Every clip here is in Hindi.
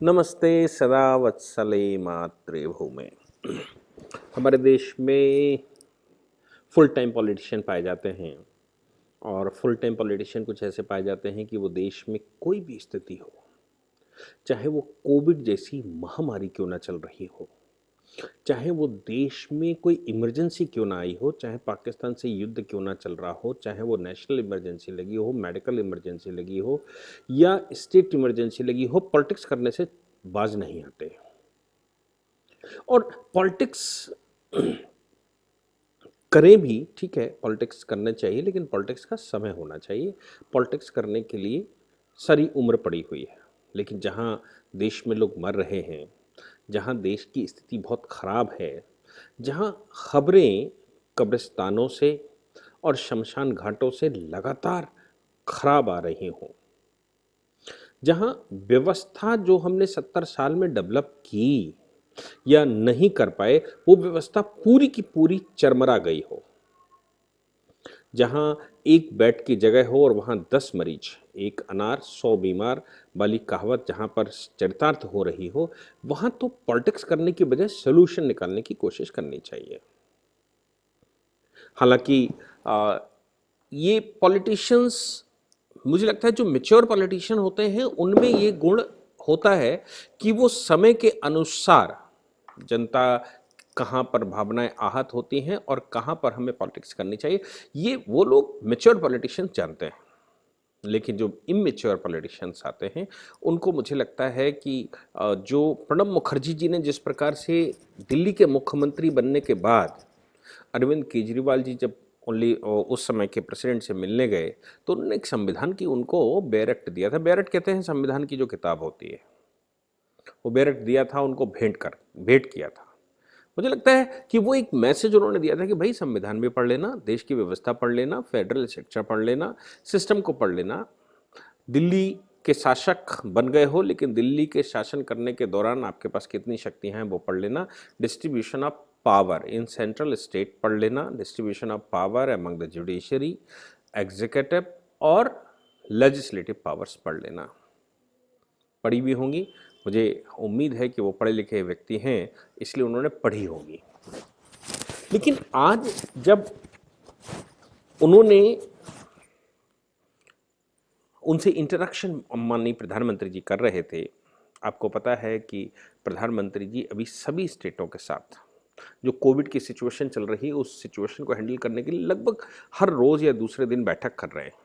नमस्ते सदा वत्सले मातृभूमि। हमारे देश में फुल टाइम पॉलिटिशियन पाए जाते हैं और फुल टाइम पॉलिटिशियन कुछ ऐसे पाए जाते हैं कि वो देश में कोई भी स्थिति हो, चाहे वो कोविड जैसी महामारी क्यों ना चल रही हो, चाहे वो देश में कोई इमरजेंसी क्यों ना आई हो, चाहे पाकिस्तान से युद्ध क्यों ना चल रहा हो, चाहे वो नेशनल इमरजेंसी लगी हो, मेडिकल इमरजेंसी लगी हो या स्टेट इमरजेंसी लगी हो, पॉलिटिक्स करने से बाज नहीं आते। और पॉलिटिक्स करें भी, ठीक है, पॉलिटिक्स करना चाहिए, लेकिन पॉलिटिक्स का समय होना चाहिए। पॉलिटिक्स करने के लिए सारी उम्र पड़ी हुई है, लेकिन जहाँ देश में लोग मर रहे हैं, जहाँ देश की स्थिति बहुत ख़राब है, जहाँ खबरें कब्रिस्तानों से और शमशान घाटों से लगातार खराब आ रही हों, जहाँ व्यवस्था जो हमने 70 साल में डेवलप की या नहीं कर पाए, वो व्यवस्था पूरी की पूरी चरमरा गई हो, जहाँ एक बेड की जगह हो और वहाँ 10 मरीज, एक अनार 100 बीमार वाली कहावत जहाँ पर चरितार्थ हो रही हो, वहाँ तो पॉलिटिक्स करने की बजाय सोल्यूशन निकालने की कोशिश करनी चाहिए। हालांकि ये पॉलिटिशियंस, मुझे लगता है जो मैच्योर पॉलिटिशियन होते हैं उनमें ये गुण होता है कि वो समय के अनुसार जनता कहाँ पर भावनाएं आहत होती हैं और कहाँ पर हमें पॉलिटिक्स करनी चाहिए, ये वो लोग मैच्योर पॉलिटिशियन जानते हैं। लेकिन जो इमेच्योर पॉलिटिशियंस आते हैं उनको मुझे लगता है कि जो प्रणब मुखर्जी जी ने जिस प्रकार से दिल्ली के मुख्यमंत्री बनने के बाद अरविंद केजरीवाल जी जब ओनली उस समय के प्रेसिडेंट से मिलने गए तो उन्होंने एक संविधान की उनको बेरक्ट दिया था। बेरक्ट कहते हैं संविधान की जो किताब होती है, वो बेरक्ट दिया था उनको, भेंट किया था। मुझे लगता है कि वो एक मैसेज उन्होंने दिया था कि भाई संविधान भी पढ़ लेना, देश की व्यवस्था पढ़ लेना, फेडरल स्ट्रक्चर पढ़ लेना, सिस्टम को पढ़ लेना। दिल्ली के शासक बन गए हो, लेकिन दिल्ली के शासन करने के दौरान आपके पास कितनी शक्तियां हैं वो पढ़ लेना। Distribution of power in central state पढ़ लेना, distribution of power among the judiciary, executive और लेजिस्लेटिव पावर्स पढ़ लेना। पढ़ी भी होंगी, मुझे उम्मीद है कि वो पढ़े लिखे व्यक्ति हैं, इसलिए उन्होंने पढ़ी होगी। लेकिन आज जब उन्होंने उनसे इंटरेक्शन माननीय प्रधानमंत्री जी कर रहे थे, आपको पता है कि प्रधानमंत्री जी अभी सभी स्टेटों के साथ जो कोविड की सिचुएशन चल रही है उस सिचुएशन को हैंडल करने के लिए लगभग हर रोज़ या दूसरे दिन बैठक कर रहे हैं।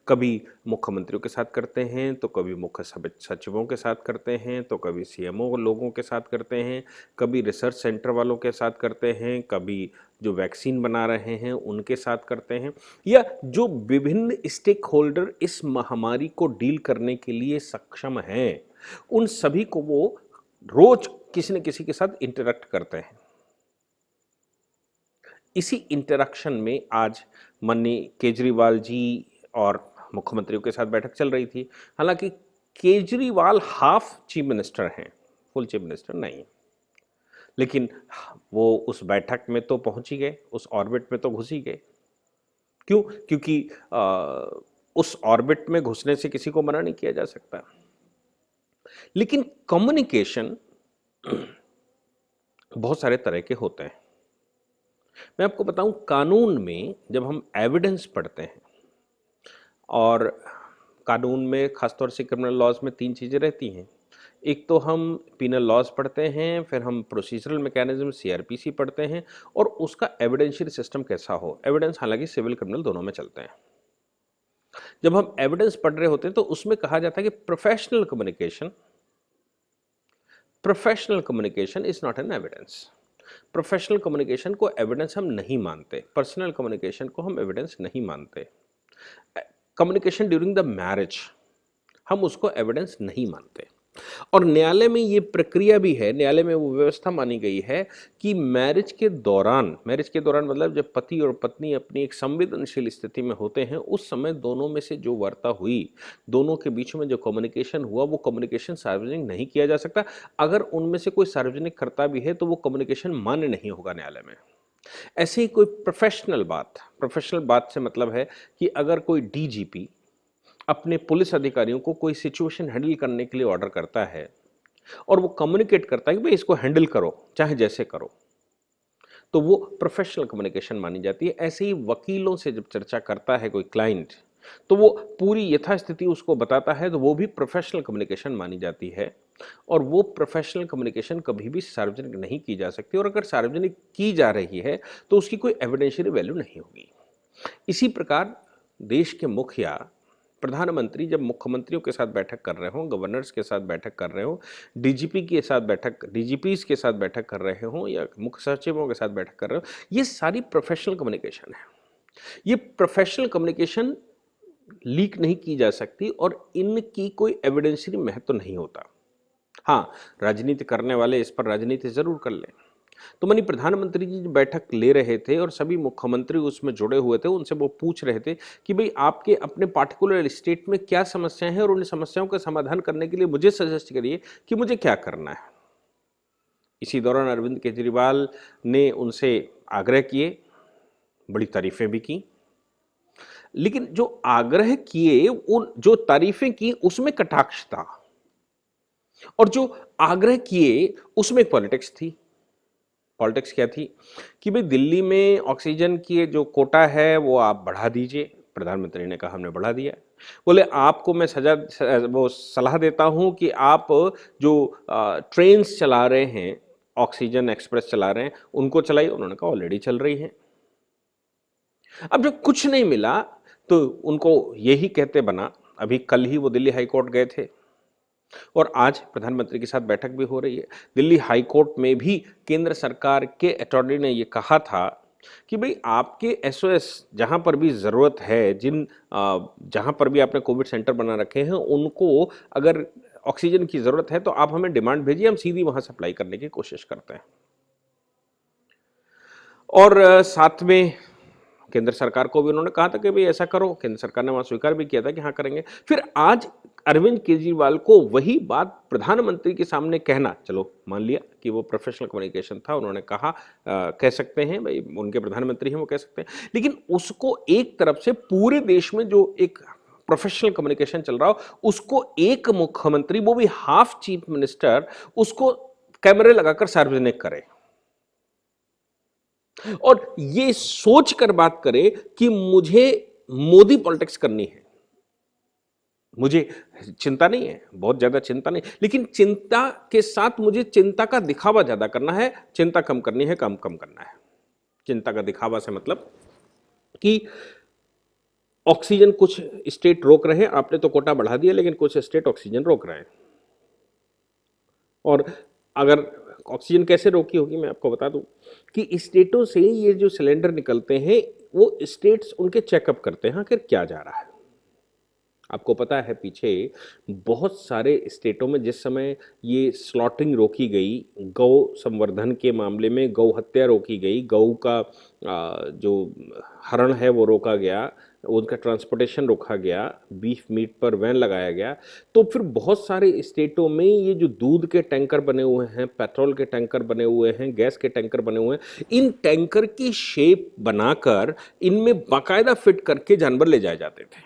कभी मुख्यमंत्रियों के साथ करते हैं, तो कभी मुख्य सचिवों के साथ करते हैं, तो कभी सीएमओ लोगों के साथ करते हैं, कभी रिसर्च सेंटर वालों के साथ करते हैं, कभी जो वैक्सीन बना रहे हैं उनके साथ करते हैं, या जो विभिन्न स्टेक होल्डर इस महामारी को डील करने के लिए सक्षम हैं उन सभी को वो रोज किसी न किसी के साथ इंटरेक्ट करते हैं। इसी इंटरेक्शन में आज माननीय केजरीवाल जी और मुख्यमंत्रियों के साथ बैठक चल रही थी। हालांकि केजरीवाल हाफ चीफ मिनिस्टर हैं, फुल चीफ मिनिस्टर नहीं, लेकिन वो उस बैठक में तो पहुंच ही गए, उस ऑर्बिट में तो घुस ही गए। क्यों? क्योंकि उस ऑर्बिट में घुसने से किसी को मना नहीं किया जा सकता। लेकिन कम्युनिकेशन बहुत सारे तरह के होते हैं। मैं आपको बताऊं, कानून में जब हम एविडेंस पढ़ते हैं, और कानून में खासतौर से क्रिमिनल लॉज में 3 चीज़ें रहती हैं। एक तो हम पिनल लॉज पढ़ते हैं, फिर हम प्रोसीजरल मैकेनिज्म सीआरपीसी पढ़ते हैं, और उसका एविडेंशियल सिस्टम कैसा हो। एविडेंस हालांकि सिविल क्रिमिनल दोनों में चलते हैं। जब हम एविडेंस पढ़ रहे होते हैं तो उसमें कहा जाता है कि professional communication is not an evidence. Professional communication को एविडेंस हम नहीं मानते, पर्सनल कम्युनिकेशन को हम एविडेंस नहीं मानते। कम्युनिकेशन ड्यूरिंग द मैरिज हम उसको एविडेंस नहीं मानते। और न्यायालय में ये प्रक्रिया भी है, न्यायालय में वो व्यवस्था मानी गई है कि मैरिज के दौरान मतलब जब पति और पत्नी अपनी एक संवेदनशील स्थिति में होते हैं, उस समय दोनों में से जो वार्ता हुई, दोनों के बीच में जो कम्युनिकेशन हुआ, वो कम्युनिकेशन सार्वजनिक नहीं किया जा सकता। अगर उनमें से कोई सार्वजनिक करता भी है तो वो कम्युनिकेशन मान्य नहीं होगा न्यायालय में। ऐसे ही कोई प्रोफेशनल बात से मतलब है कि अगर कोई डीजीपी अपने पुलिस अधिकारियों को कोई सिचुएशन हैंडल करने के लिए ऑर्डर करता है, और वो कम्युनिकेट करता है कि भाई इसको हैंडल करो, चाहे जैसे करो, तो वो प्रोफेशनल कम्युनिकेशन मानी जाती है। ऐसे ही वकीलों से जब चर्चा करता है कोई क्लाइंट, तो वो पूरी यथास्थिति उसको बताता है, तो वो भी प्रोफेशनल कम्युनिकेशन मानी जाती है। और वो प्रोफेशनल कम्युनिकेशन कभी भी सार्वजनिक नहीं की जा सकती, और अगर सार्वजनिक की जा रही है तो उसकी कोई एविडेंशियरी वैल्यू नहीं होगी। इसी प्रकार देश के मुखिया, प्रधानमंत्री जब मुख्यमंत्रियों के साथ बैठक कर रहे हों, गवर्नर्स के साथ बैठक कर रहे हों, डीजीपी के साथ बैठक, डीजीपीज के साथ बैठक कर रहे हों, या मुख्य सचिवों के साथ बैठक कर रहे हो, ये सारी प्रोफेशनल कम्युनिकेशन है। ये प्रोफेशनल कम्युनिकेशन लीक नहीं की जा सकती और इनकी कोई एविडेंशियरी महत्व नहीं होता। हाँ, राजनीति करने वाले इस पर राजनीति जरूर कर लें। तो मानी प्रधानमंत्री जी बैठक ले रहे थे और सभी मुख्यमंत्री उसमें जुड़े हुए थे, उनसे वो पूछ रहे थे कि भाई आपके अपने पार्टिकुलर स्टेट में क्या समस्याएं हैं और उन समस्याओं का समाधान करने के लिए मुझे सजेस्ट करिए कि मुझे क्या करना है। इसी दौरान अरविंद केजरीवाल ने उनसे आग्रह किए, बड़ी तारीफें भी की, लेकिन जो आग्रह किए, उन जो तारीफें की उसमें कटाक्ष था, और जो आग्रह किए उसमें पॉलिटिक्स थी। पॉलिटिक्स क्या थी कि भाई दिल्ली में ऑक्सीजन की जो कोटा है वो आप बढ़ा दीजिए। प्रधानमंत्री ने कहा हमने बढ़ा दिया। बोले आपको मैं वो सलाह देता हूं कि आप जो ट्रेन्स चला रहे हैं, ऑक्सीजन एक्सप्रेस चला रहे हैं, उनको चलाइए। उन्होंने कहा ऑलरेडी चल रही है। अब जब कुछ नहीं मिला तो उनको यही कहते बना। अभी कल ही वो दिल्ली हाईकोर्ट गए थे और आज प्रधानमंत्री के साथ बैठक भी हो रही है। दिल्ली हाई कोर्ट में भी केंद्र सरकार के अटॉर्नी ने यह कहा था कि भाई आपके एसओएस जहां पर भी जरूरत है, जहां पर भी आपने कोविड सेंटर बना रखे हैं, उनको अगर ऑक्सीजन की जरूरत है तो आप हमें डिमांड भेजिए, हम सीधी वहां सप्लाई करने की कोशिश करते हैं। और साथ में केंद्र सरकार को भी उन्होंने कहा था कि भाई ऐसा करो। केंद्र सरकार ने वहां स्वीकार भी किया था कि हाँ करेंगे। फिर आज अरविंद केजरीवाल को वही बात प्रधानमंत्री के सामने कहना, चलो मान लिया कि वो प्रोफेशनल कम्युनिकेशन था, उन्होंने कहा, कह सकते हैं भाई, उनके प्रधानमंत्री हैं वो कह सकते हैं, लेकिन उसको एक तरफ से पूरे देश में जो एक प्रोफेशनल कम्युनिकेशन चल रहा हो, उसको एक मुख्यमंत्री, वो भी हाफ चीफ मिनिस्टर, उसको कैमरे लगाकर सार्वजनिक करे और ये सोचकर बात करे कि मुझे मोदी पॉलिटिक्स करनी है। मुझे चिंता नहीं है, बहुत ज्यादा चिंता नहीं, लेकिन चिंता के साथ मुझे चिंता का दिखावा ज्यादा करना है, चिंता कम करनी है, काम कम करना है। चिंता का दिखावा से मतलब कि ऑक्सीजन कुछ स्टेट रोक रहे हैं, आपने तो कोटा बढ़ा दिया, लेकिन कुछ स्टेट ऑक्सीजन रोक रहे हैं। और अगर ऑक्सीजन कैसे रोकी होगी, मैं आपको बता दूं कि स्टेटों से ये जो सिलेंडर निकलते हैं, वो स्टेट्स उनके चेकअप करते हैं आखिर क्या जा रहा है। आपको पता है पीछे बहुत सारे स्टेटों में जिस समय ये स्लॉटिंग रोकी गई, गौ संवर्धन के मामले में गौ हत्या रोकी गई, गौ का जो हरण है वो रोका गया, उनका ट्रांसपोर्टेशन रोका गया, बीफ मीट पर बैन लगाया गया, तो फिर बहुत सारे स्टेटों में ये जो दूध के टैंकर बने हुए हैं, पेट्रोल के टैंकर बने हुए हैं, गैस के टैंकर बने हुए हैं, इन टैंकर की शेप बनाकर इनमें बाकायदा फिट करके जानवर ले जाए जाते थे।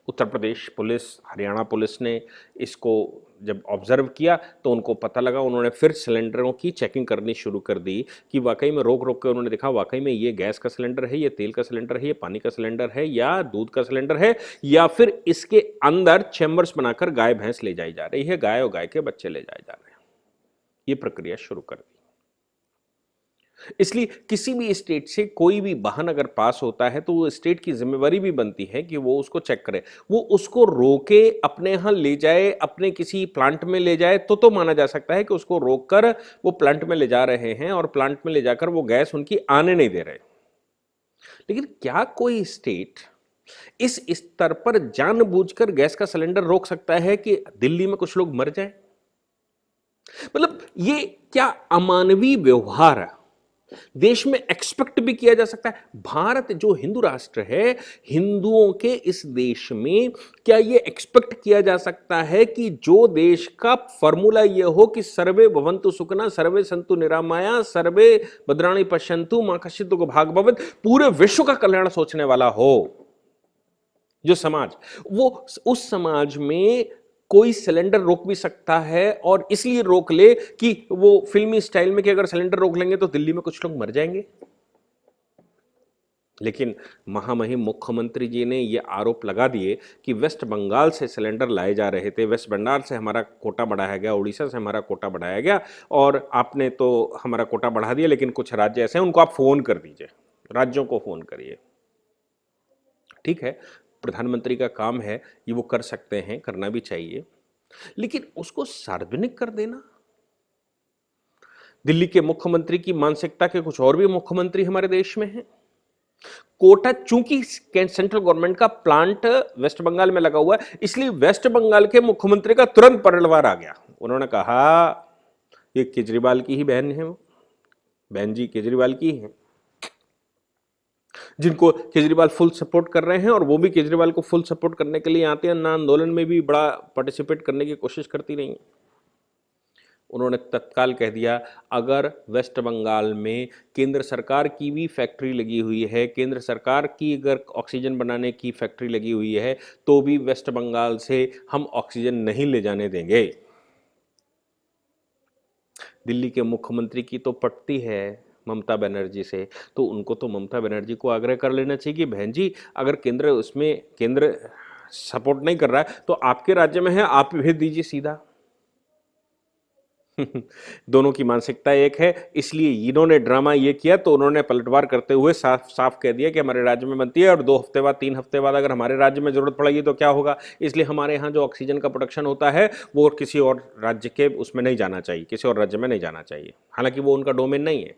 उत्तर प्रदेश पुलिस, हरियाणा पुलिस ने इसको जब ऑब्जर्व किया तो उनको पता लगा, उन्होंने फिर सिलेंडरों की चेकिंग करनी शुरू कर दी कि वाकई में रोक रोक के उन्होंने देखा वाकई में ये गैस का सिलेंडर है, ये तेल का सिलेंडर है, ये पानी का सिलेंडर है, या दूध का सिलेंडर है, या फिर इसके अंदर चैम्बर्स बनाकर गाय भैंस ले जाई जा रही है, गाय और गाय के बच्चे ले जाए जा रहे हैं। ये प्रक्रिया शुरू कर दी। इसलिए किसी भी स्टेट से कोई भी वाहन अगर पास होता है तो वो स्टेट की जिम्मेवारी भी बनती है कि वो उसको चेक करे, वो उसको रोके, अपने यहां ले जाए, अपने किसी प्लांट में ले जाए, तो माना जा सकता है कि उसको रोककर वो प्लांट में ले जा रहे हैं और प्लांट में ले जाकर वो गैस उनकी आने नहीं दे रहे। लेकिन क्या कोई स्टेट इस स्तर पर जानबूझकर गैस का सिलेंडर रोक सकता है कि दिल्ली में कुछ लोग मर जाए? मतलब ये क्या अमानवीय व्यवहार है? देश में एक्सपेक्ट भी किया जा सकता है? भारत जो हिंदू राष्ट्र है, हिंदुओं के इस देश में क्या यह एक्सपेक्ट किया जा सकता है कि जो देश का फॉर्मूला यह हो कि सर्वे भवन्तु सुखिनः, सर्वे सन्तु निरामया, सर्वे भद्राणि पश्यन्तु मां कश्चित् दुःख भाग् भवेत्, पूरे विश्व का कल्याण सोचने वाला हो जो समाज, वो उस समाज में कोई सिलेंडर रोक भी सकता है, और इसलिए रोक ले कि वो फिल्मी स्टाइल में कि अगर सिलेंडर रोक लेंगे तो दिल्ली में कुछ लोग मर जाएंगे। लेकिन महामहिम मुख्यमंत्री जी ने ये आरोप लगा दिए कि वेस्ट बंगाल से सिलेंडर लाए जा रहे थे, वेस्ट बंगाल से हमारा कोटा बढ़ाया गया, उड़ीसा से हमारा कोटा बढ़ाया गया, और आपने तो हमारा कोटा बढ़ा दिया, लेकिन कुछ राज्य ऐसे हैं उनको आप फोन कर दीजिए, राज्यों को फोन करिए। ठीक है, प्रधानमंत्री का काम है, ये वो कर सकते हैं, करना भी चाहिए, लेकिन उसको सार्वजनिक कर देना। दिल्ली के मुख्यमंत्री की मानसिकता के कुछ और भी मुख्यमंत्री हमारे देश में हैं। कोटा चूंकि सेंट्रल गवर्नमेंट का प्लांट वेस्ट बंगाल में लगा हुआ है, इसलिए वेस्ट बंगाल के मुख्यमंत्री का तुरंत पलटवार आ गया। उन्होंने कहा ये केजरीवाल की ही बहन है, वो बहन जी केजरीवाल की हैं, जिनको केजरीवाल फुल सपोर्ट कर रहे हैं, और वो भी केजरीवाल को फुल सपोर्ट करने के लिए आते हैं, ना आंदोलन में भी बड़ा पार्टिसिपेट करने की कोशिश करती रही। उन्होंने तत्काल कह दिया अगर वेस्ट बंगाल में केंद्र सरकार की भी फैक्ट्री लगी हुई है, केंद्र सरकार की अगर ऑक्सीजन बनाने की फैक्ट्री लगी हुई है, तो भी वेस्ट बंगाल से हम ऑक्सीजन नहीं ले जाने देंगे। दिल्ली के मुख्यमंत्री की तो पटती है ममता बनर्जी से, तो उनको तो ममता बनर्जी को आग्रह कर लेना चाहिए कि बहन जी अगर केंद्र सपोर्ट नहीं कर रहा है तो आपके राज्य में है, आप भेज दीजिए सीधा। दोनों की मानसिकता एक है, इसलिए इन्होंने ड्रामा ये किया तो उन्होंने पलटवार करते हुए साफ साफ कह दिया कि हमारे राज्य में बनती है, और 2 हफ्ते बाद 3 हफ्ते बाद अगर हमारे राज्य में जरूरत पड़ेगी तो क्या होगा। इसलिए हमारे यहाँ जो ऑक्सीजन का प्रोडक्शन होता है वो किसी और राज्य के उसमें नहीं जाना चाहिए, किसी और राज्य में नहीं जाना चाहिए, हालांकि वो उनका डोमेन नहीं है,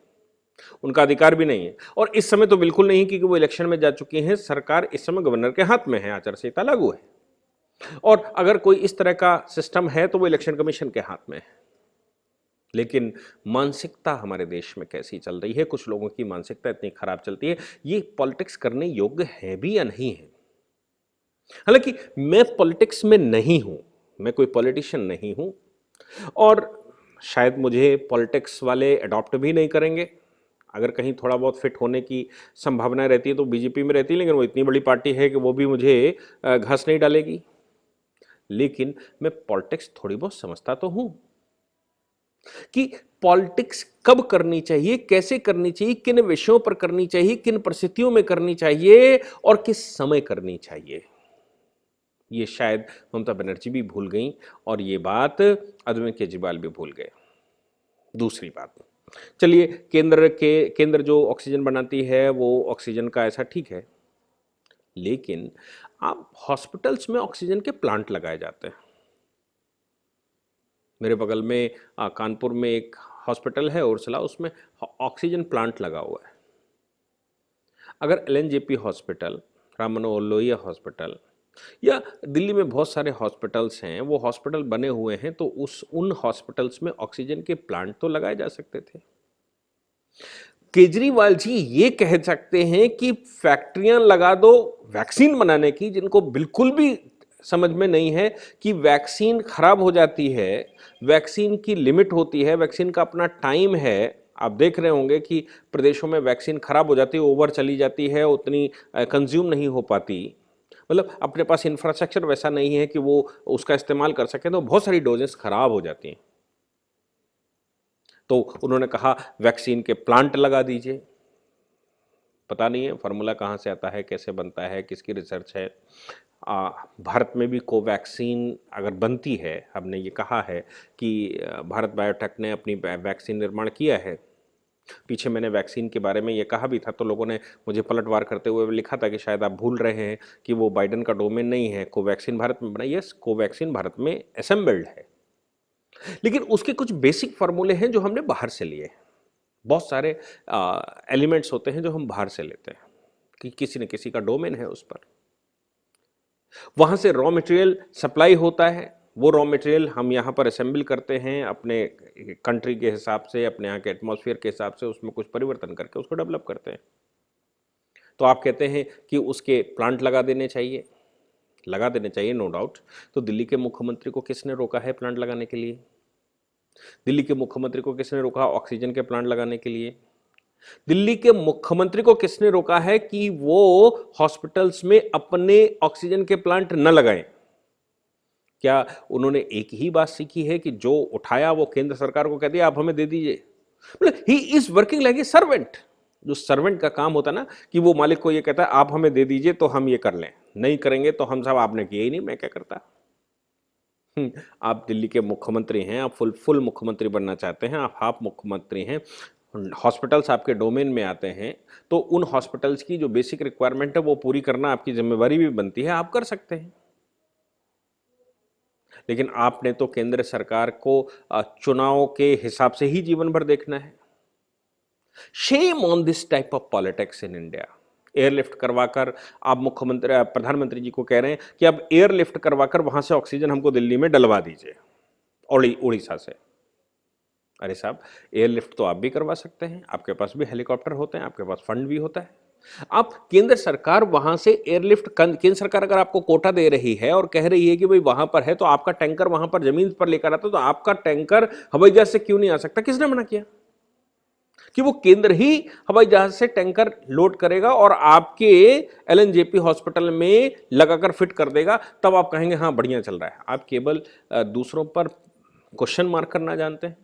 उनका अधिकार भी नहीं है। और इस समय तो बिल्कुल नहीं, क्योंकि वो इलेक्शन में जा चुकी हैं। सरकार इस समय गवर्नर के हाथ में है, आचार संहिता लागू है, और अगर कोई इस तरह का सिस्टम है तो वो इलेक्शन कमीशन के हाथ में है। लेकिन मानसिकता हमारे देश में कैसी चल रही है, कुछ लोगों की मानसिकता इतनी खराब चलती है, ये पॉलिटिक्स करने योग्य है भी या नहीं है। हालांकि मैं पॉलिटिक्स में नहीं हूं, मैं कोई पॉलिटिशियन नहीं हूं, और शायद मुझे पॉलिटिक्स वाले अडॉप्ट भी नहीं करेंगे। अगर कहीं थोड़ा बहुत फिट होने की संभावना रहती है तो बीजेपी में रहती है, लेकिन वो इतनी बड़ी पार्टी है कि वो भी मुझे घास नहीं डालेगी। लेकिन मैं पॉलिटिक्स थोड़ी बहुत समझता तो हूं कि पॉलिटिक्स कब करनी चाहिए, कैसे करनी चाहिए, किन विषयों पर करनी चाहिए, किन परिस्थितियों में करनी चाहिए, और किस समय करनी चाहिए। ये शायद ममता बनर्जी भी भूल गई, और ये बात अरविंद केजरीवाल भी भूल गए। दूसरी बात, चलिए केंद्र जो ऑक्सीजन बनाती है वो ऑक्सीजन का ऐसा ठीक है, लेकिन आप हॉस्पिटल्स में ऑक्सीजन के प्लांट लगाए जाते हैं। मेरे बगल में कानपुर में एक हॉस्पिटल है उर्सला, उसमें ऑक्सीजन प्लांट लगा हुआ है। अगर LNJP hospital, Ram Manohar Lohia hospital, या दिल्ली में बहुत सारे हॉस्पिटल्स हैं, वो हॉस्पिटल बने हुए हैं, तो उन हॉस्पिटल्स में ऑक्सीजन के प्लांट तो लगाए जा सकते थे। केजरीवाल जी ये कह सकते हैं कि फैक्ट्रियां लगा दो वैक्सीन बनाने की, जिनको बिल्कुल भी समझ में नहीं है कि वैक्सीन खराब हो जाती है, वैक्सीन की लिमिट होती है, वैक्सीन का अपना टाइम है। आप देख रहे होंगे कि प्रदेशों में वैक्सीन खराब हो जाती है, ओवर चली जाती है, उतनी कंज्यूम नहीं हो पाती, मतलब अपने पास इंफ्रास्ट्रक्चर वैसा नहीं है कि वो उसका इस्तेमाल कर सकें, तो बहुत सारी डोजेस खराब हो जाती हैं। तो उन्होंने कहा वैक्सीन के प्लांट लगा दीजिए। पता नहीं है फार्मूला कहाँ से आता है, कैसे बनता है, किसकी रिसर्च है। भारत में भी कोवैक्सीन अगर बनती है, हमने ये कहा है कि भारत बायोटेक ने अपनी वैक्सीन निर्माण किया है। पीछे मैंने वैक्सीन के बारे में ये कहा भी था, तो लोगों ने मुझे पलटवार करते हुए लिखा था कि शायद आप भूल रहे हैं कि वो बाइडेन का डोमेन नहीं है, कोवैक्सीन भारत में बना। यस, कोवैक्सीन भारत में असेंबल्ड है, लेकिन उसके कुछ बेसिक फार्मूले हैं जो हमने बाहर से लिए। बहुत सारे एलिमेंट्स होते हैं जो हम बाहर से लेते हैं, कि किसी न किसी का डोमेन है उस पर, वहां से रॉ मटेरियल सप्लाई होता है, वो रॉ मटेरियल हम यहाँ पर असेंबल करते हैं अपने कंट्री के हिसाब से, अपने यहाँ के एटमॉस्फेयर के हिसाब से, उसमें कुछ परिवर्तन करके उसको डेवलप करते हैं। तो आप कहते हैं कि उसके प्लांट लगा देने चाहिए, लगा देने चाहिए, नो डाउट। तो दिल्ली के मुख्यमंत्री को किसने रोका है प्लांट लगाने के लिए? दिल्ली के मुख्यमंत्री को किसने रोका ऑक्सीजन के प्लांट लगाने के लिए? दिल्ली के मुख्यमंत्री को किसने रोका है कि वो हॉस्पिटल्स में अपने ऑक्सीजन के प्लांट न लगाएं? क्या उन्होंने एक ही बात सीखी है कि जो उठाया वो केंद्र सरकार को कह दिया आप हमें दे दीजिए? मतलब he is working like a servant. जो सर्वेंट का काम होता है ना कि वो मालिक को ये कहता है आप हमें दे दीजिए तो हम ये कर लें, नहीं करेंगे तो हम साहब आपने किया ही नहीं, मैं क्या करता। आप दिल्ली के मुख्यमंत्री हैं, आप फुल मुख्यमंत्री बनना चाहते हैं, आप हाफ मुख्यमंत्री हैं, हॉस्पिटल्स आपके डोमेन में आते हैं, तो उन हॉस्पिटल्स की जो बेसिक रिक्वायरमेंट है वो पूरी करना आपकी जिम्मेवारी भी बनती है, आप कर सकते हैं। लेकिन आपने तो केंद्र सरकार को चुनाव के हिसाब से ही जीवन भर देखना है। Shame on this type of politics in India. Airlift करवाकर आप मुख्यमंत्री प्रधानमंत्री जी को कह रहे हैं कि अब एयरलिफ्ट करवाकर वहां से ऑक्सीजन हमको दिल्ली में डलवा दीजिए, उड़ीसा से। अरे साहब, एयरलिफ्ट तो आप भी करवा सकते हैं, आपके पास भी हेलीकॉप्टर होते हैं, आपके पास फंड भी होता है। आप केंद्र सरकार वहां से एयरलिफ्ट, केंद्र सरकार अगर आपको कोटा दे रही है और कह रही है कि भाई वहां पर है तो आपका टैंकर वहां पर जमीन पर लेकर आता, तो आपका टैंकर हवाई जहाज से क्यों नहीं आ सकता? किसने मना किया कि वो केंद्र ही हवाई जहाज से टैंकर लोड करेगा और आपके एलएनजेपी हॉस्पिटल में लगाकर फिट कर देगा? तब आप कहेंगे हाँ बढ़िया चल रहा है। आप केवल दूसरों पर क्वेश्चन मार्क करना जानते हैं।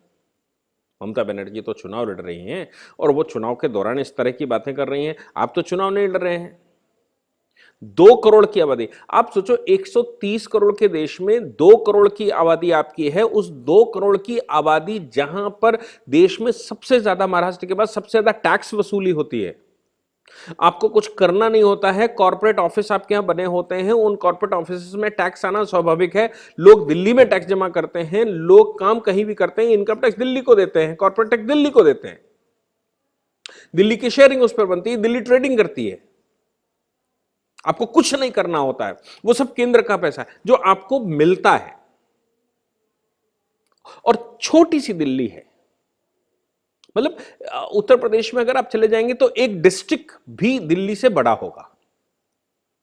ममता बनर्जी तो चुनाव लड़ रही हैं और वो चुनाव के दौरान इस तरह की बातें कर रही हैं। आप तो चुनाव नहीं लड़ रहे हैं। 2 करोड़ की आबादी, आप सोचो 130 करोड़ के देश में 2 करोड़ की आबादी आपकी है। उस 2 करोड़ की आबादी जहां पर देश में सबसे ज्यादा, महाराष्ट्र के बाद सबसे ज्यादा टैक्स वसूली होती है, आपको कुछ करना नहीं होता है, कॉर्पोरेट ऑफिस आपके यहां बने होते हैं, उन कॉर्पोरेट ऑफिस में टैक्स आना स्वाभाविक है। लोग दिल्ली में टैक्स जमा करते हैं, लोग काम कहीं भी करते हैं, इनकम टैक्स दिल्ली को देते हैं, कॉर्पोरेट टैक्स दिल्ली को देते हैं, दिल्ली की शेयरिंग उस पर बनती है, दिल्ली ट्रेडिंग करती है। आपको कुछ नहीं करना होता है, वो सब केंद्र का पैसा है जो आपको मिलता है। और छोटी सी दिल्ली है, मतलब उत्तर प्रदेश में अगर आप चले जाएंगे तो एक डिस्ट्रिक्ट भी दिल्ली से बड़ा होगा।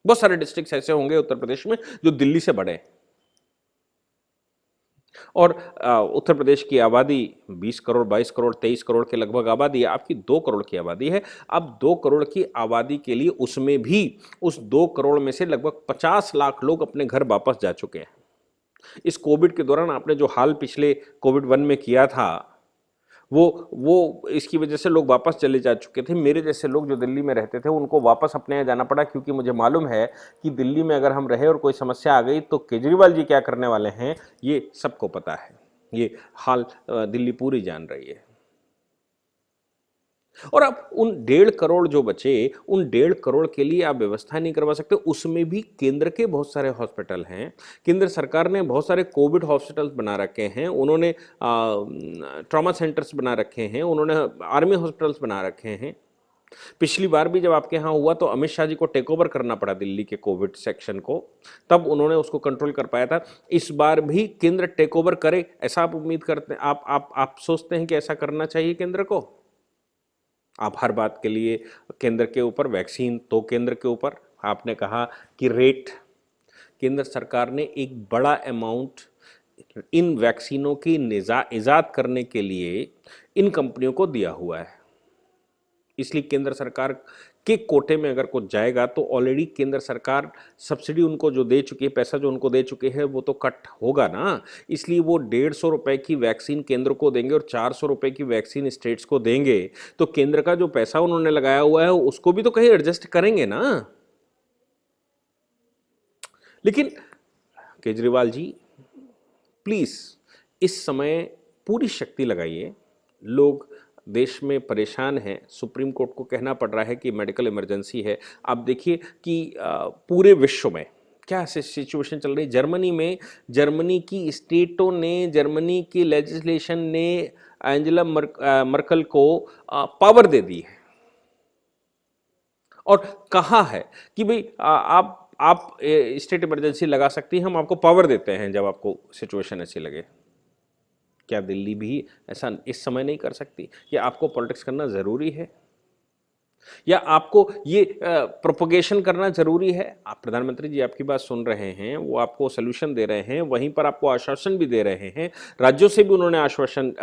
बहुत सारे डिस्ट्रिक्ट ऐसे होंगे उत्तर प्रदेश में जो दिल्ली से बड़े हैं। और उत्तर प्रदेश की आबादी 20 करोड़, 22 करोड़, 23 करोड़ के लगभग आबादी है। आपकी 2 करोड़ की आबादी है। अब 2 करोड़ की आबादी के लिए उसमें भी उस 2 करोड़ में से लगभग 50 लाख लोग अपने घर वापस जा चुके हैं। इस कोविड के दौरान आपने जो हाल पिछले कोविड 1 में किया था, वो इसकी वजह से लोग वापस चले जा चुके थे। मेरे जैसे लोग जो दिल्ली में रहते थे उनको वापस अपने यहाँ जाना पड़ा, क्योंकि मुझे मालूम है कि दिल्ली में अगर हम रहे और कोई समस्या आ गई तो केजरीवाल जी क्या करने वाले हैं, ये सबको पता है। ये हाल दिल्ली पूरी जान रही है। और अब उन 1.5 करोड़ जो बचे, उन 1.5 करोड़ के लिए आप व्यवस्था नहीं करवा सकते। उसमें भी केंद्र के बहुत सारे हॉस्पिटल हैं। केंद्र सरकार ने बहुत सारे कोविड हॉस्पिटल्स बना रखे हैं, उन्होंने ट्रॉमा सेंटर्स बना रखे हैं, उन्होंने आर्मी हॉस्पिटल्स बना रखे हैं। पिछली बार भी जब आपके यहाँ हुआ तो अमित शाह जी को टेक ओवर करना पड़ा दिल्ली के कोविड सेक्शन को, तब उन्होंने उसको कंट्रोल कर पाया था। इस बार भी केंद्र टेक ओवर करे, ऐसा आप उम्मीद करते हैं? आप सोचते हैं कि ऐसा करना चाहिए केंद्र को? आप हर बात के लिए केंद्र के ऊपर, वैक्सीन तो केंद्र के ऊपर। आपने कहा कि रेट, केंद्र सरकार ने एक बड़ा अमाउंट इन वैक्सीनों की इजाद करने के लिए इन कंपनियों को दिया हुआ है। इसलिए केंद्र सरकार के कोटे में अगर कुछ जाएगा तो ऑलरेडी केंद्र सरकार सब्सिडी उनको जो दे चुकी है, पैसा जो उनको दे चुके हैं, वो तो कट होगा ना। इसलिए वो 150 रुपए की वैक्सीन केंद्र को देंगे और 400 रुपए की वैक्सीन स्टेट्स को देंगे। तो केंद्र का जो पैसा उन्होंने लगाया हुआ है उसको भी तो कहीं एडजस्ट करेंगे ना। लेकिन केजरीवाल जी, प्लीज इस समय पूरी शक्ति लगाइए। लोग देश में परेशान हैं, सुप्रीम कोर्ट को कहना पड़ रहा है कि मेडिकल इमरजेंसी है। आप देखिए कि पूरे विश्व में क्या सिचुएशन चल रही है। जर्मनी में, जर्मनी की स्टेटों ने, जर्मनी की लेजिस्लेशन ने एंजेला मर्कल को पावर दे दी है और कहा है कि भाई आप स्टेट इमरजेंसी लगा सकती हैं, हम आपको पावर देते हैं जब आपको सिचुएशन अच्छी लगे। क्या दिल्ली भी ऐसा इस समय नहीं कर सकती? या आपको पॉलिटिक्स करना जरूरी है, या आपको ये प्रोपोगेशन करना जरूरी है? आप प्रधानमंत्री जी आपकी बात सुन रहे हैं, वो आपको सोल्यूशन दे रहे हैं, वहीं पर आपको आश्वासन भी दे रहे हैं। राज्यों से भी उन्होंने आश्वासन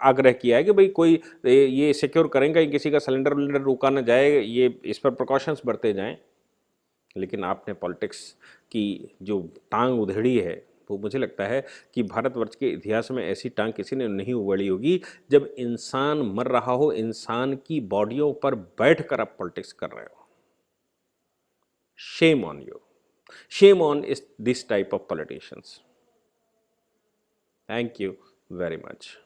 आग्रह किया है कि भाई कोई ये सिक्योर करेंगे कि किसी का सिलेंडर विलेंडर रुका ना जाए, ये इस पर प्रिकॉशंस बरते जाएं। लेकिन आपने पॉलिटिक्स की जो टांग उधेड़ी है वो मुझे लगता है कि भारतवर्ष के इतिहास में ऐसी टांग किसी ने नहीं उगड़ी होगी जब इंसान मर रहा हो, इंसान की बॉडियों पर बैठकर आप पॉलिटिक्स कर रहे हो। Shame on you, shame on this type of politicians. Thank you very much.